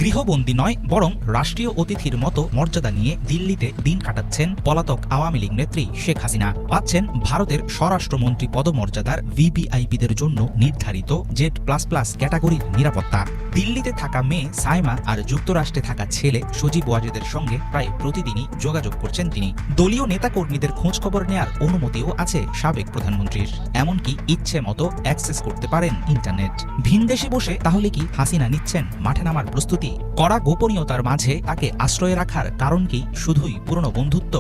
গৃহবন্দী নয় বরং রাষ্ট্রীয় অতিথির মতো মর্যাদা নিয়ে দিল্লিতে দিন কাটাচ্ছেন পলাতক আওয়ামী লীগ নেত্রী শেখ হাসিনা। পাচ্ছেন ভারতের স্বরাষ্ট্রমন্ত্রী পদমর্যাদার ভিভিআইপিদের জন্য নির্ধারিত জেড প্লাস প্লাস ক্যাটাগরির নিরাপত্তা। দিল্লিতে থাকা মেয়ে সাইমা আর যুক্তরাষ্ট্রে থাকা ছেলে সজীব ওয়াজেদের সঙ্গে প্রায় প্রতিদিনই যোগাযোগ করছেন তিনি। দলীয় নেতাকর্মীদের খোঁজখবর নেয়ার অনুমতিও আছে সাবেক প্রধানমন্ত্রীর, এমনকি ইচ্ছে মতো অ্যাক্সেস করতে পারেন ইন্টারনেট। ভিনদেশে বসে তাহলে কি হাসিনা নিচ্ছেন মাঠে নামার প্রস্তুতি? কড়া গোপনীয়তার মাঝে তাকে আশ্রয় রাখার কারণ কি শুধুই পুরনো বন্ধুত্ব?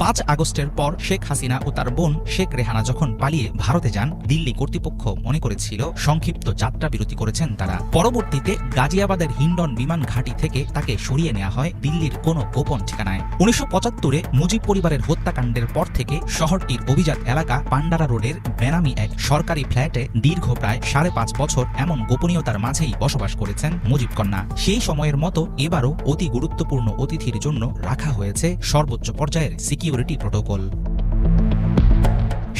৫ আগস্টের পর শেখ হাসিনা ও তার বোন শেখ রেহানা যখন পালিয়ে ভারতে যান, দিল্লি কর্তৃপক্ষ মনে করেছিল সংক্ষিপ্ত যাত্রা বিরতি করেছেন তারা। পরবর্তীতে গাজিয়াবাদের হিন্ডন বিমান ঘাঁটি থেকে তাকে সরিয়ে নেওয়া হয় দিল্লির কোনো গোপন ঠিকানায়। ১৯৭৫-এ মুজিব পরিবারের হত্যাকাণ্ডের পর থেকে শহরটির অভিজাত এলাকা পান্ডারা রোডের বেনামি এক সরকারি ফ্ল্যাটে দীর্ঘ প্রায় ৫.৫ বছর এমন গোপনীয়তার মাঝেই বসবাস করেছেন মুজিব কন্যা। সেই সময়ের মতো এবারও অতি গুরুত্বপূর্ণ অতিথির জন্য রাখা হয়েছে সর্বোচ্চ পর্যায়ের সিকিউরিটি প্রোটোকল।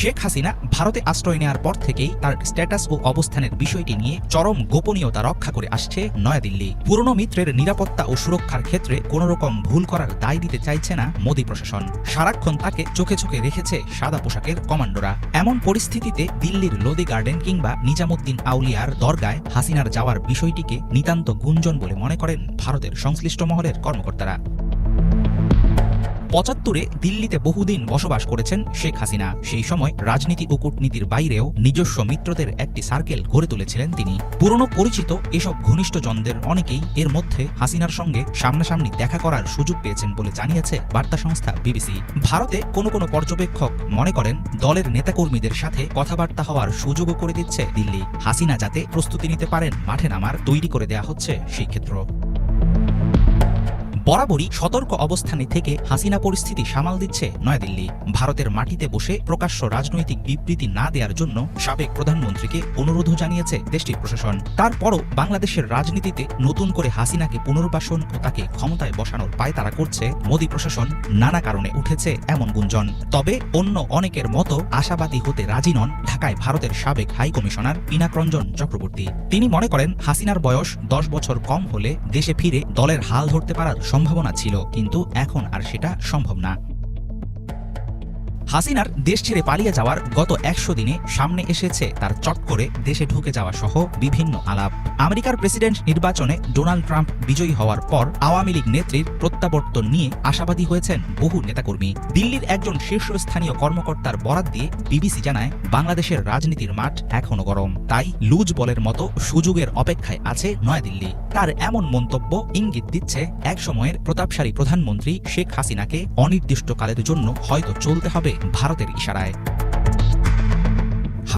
শেখ হাসিনা ভারতে আশ্রয় নেওয়ার পর থেকেই তার স্ট্যাটাস ও অবস্থানের বিষয়টি নিয়ে চরম গোপনীয়তা রক্ষা করে আসছে নয়াদিল্লি। পুরনো মিত্রের নিরাপত্তা ও সুরক্ষার ক্ষেত্রে কোনো রকম ভুল করার দায় দিতে চাইছে না মোদী প্রশাসন। সারাক্ষণ তাকে চোখে চোখে রেখেছে সাদা পোশাকের কমান্ডোরা। এমন পরিস্থিতিতে দিল্লির লোদি গার্ডেন কিংবা নিজামুদ্দিন আউলিয়ার দরগায় হাসিনার যাওয়ার বিষয়টিকে নিতান্ত গুঞ্জন বলে মনে করেন ভারতের সংশ্লিষ্ট মহলের কর্মকর্তারা। ৭৫-এ দিল্লিতে বহুদিন বসবাস করেছেন শেখ হাসিনা। সেই সময় রাজনীতি ও কূটনীতির বাইরেও নিজস্ব মিত্রদের একটি সার্কেল গড়ে তুলেছিলেন তিনি। পুরনো পরিচিত এসব ঘনিষ্ঠজনদের অনেকেই এর মধ্যে হাসিনার সঙ্গে সামনাসামনি দেখা করার সুযোগ পেয়েছেন বলে জানিয়েছে বার্তা সংস্থা বিবিসি। ভারতে কোনো পর্যবেক্ষক মনে করেন দলের নেতাকর্মীদের সাথে কথাবার্তা হওয়ার সুযোগও করে দিচ্ছে দিল্লি। হাসিনা যাতে প্রস্তুতি নিতে পারেন মাঠে নামার তৈরি করে দেয়া হচ্ছে সেই ক্ষেত্র। বরাবরই সতর্ক অবস্থানে থেকে হাসিনা পরিস্থিতি সামাল দিচ্ছে নয়াদিল্লি। ভারতের মাটিতে বসে প্রকাশ্য রাজনৈতিক বিবৃতি না দেওয়ার জন্য সাবেক প্রধানমন্ত্রীকে অনুরোধও জানিয়েছে দেশটির প্রশাসন। তারপরও বাংলাদেশের রাজনীতিতে নতুন করে হাসিনাকে পুনর্বাসন ও তাকে ক্ষমতায় বসানোর পায়তারা করছে মোদী প্রশাসন। নানা কারণে উঠেছে এমন গুঞ্জন। তবে অন্য অনেকের মতো আশাবাদী হতে রাজি নন ঢাকায় ভারতের সাবেক হাই কমিশনার পিনাকরঞ্জন চক্রবর্তী। তিনি মনে করেন হাসিনার বয়স ১০ বছর কম হলে দেশে ফিরে দলের হাল ধরতে পারার সম্ভাবনা ছিল, কিন্তু এখন আর সেটা সম্ভব না। হাসিনার দেশ ছেড়ে পালিয়ে যাওয়ার গত ১০০ দিনে সামনে এসেছে তার চট করে দেশে ঢুকে যাওয়া সহ বিভিন্ন আলাপ। আমেরিকার প্রেসিডেন্ট নির্বাচনে ডোনাল্ড ট্রাম্প বিজয়ী হওয়ার পর আওয়ামী লীগ নেত্রীর প্রত্যাবর্তন নিয়ে আশাবাদী হয়েছেন বহু নেতাকর্মী। দিল্লির একজন শীর্ষস্থানীয় কর্মকর্তার বরাত দিয়ে বিবিসি জানায়, বাংলাদেশের রাজনীতির মাঠ এখনো গরম, তাই লুজ বলের মতো সুযোগের অপেক্ষায় আছে নয়াদিল্লি। তার এমন মন্তব্য ইঙ্গিত দিচ্ছে একসময়ের প্রতাপশালী প্রধানমন্ত্রী শেখ হাসিনাকে অনির্দিষ্টকালের জন্য হয়তো চলতে হবে ভারতের ইশারায়।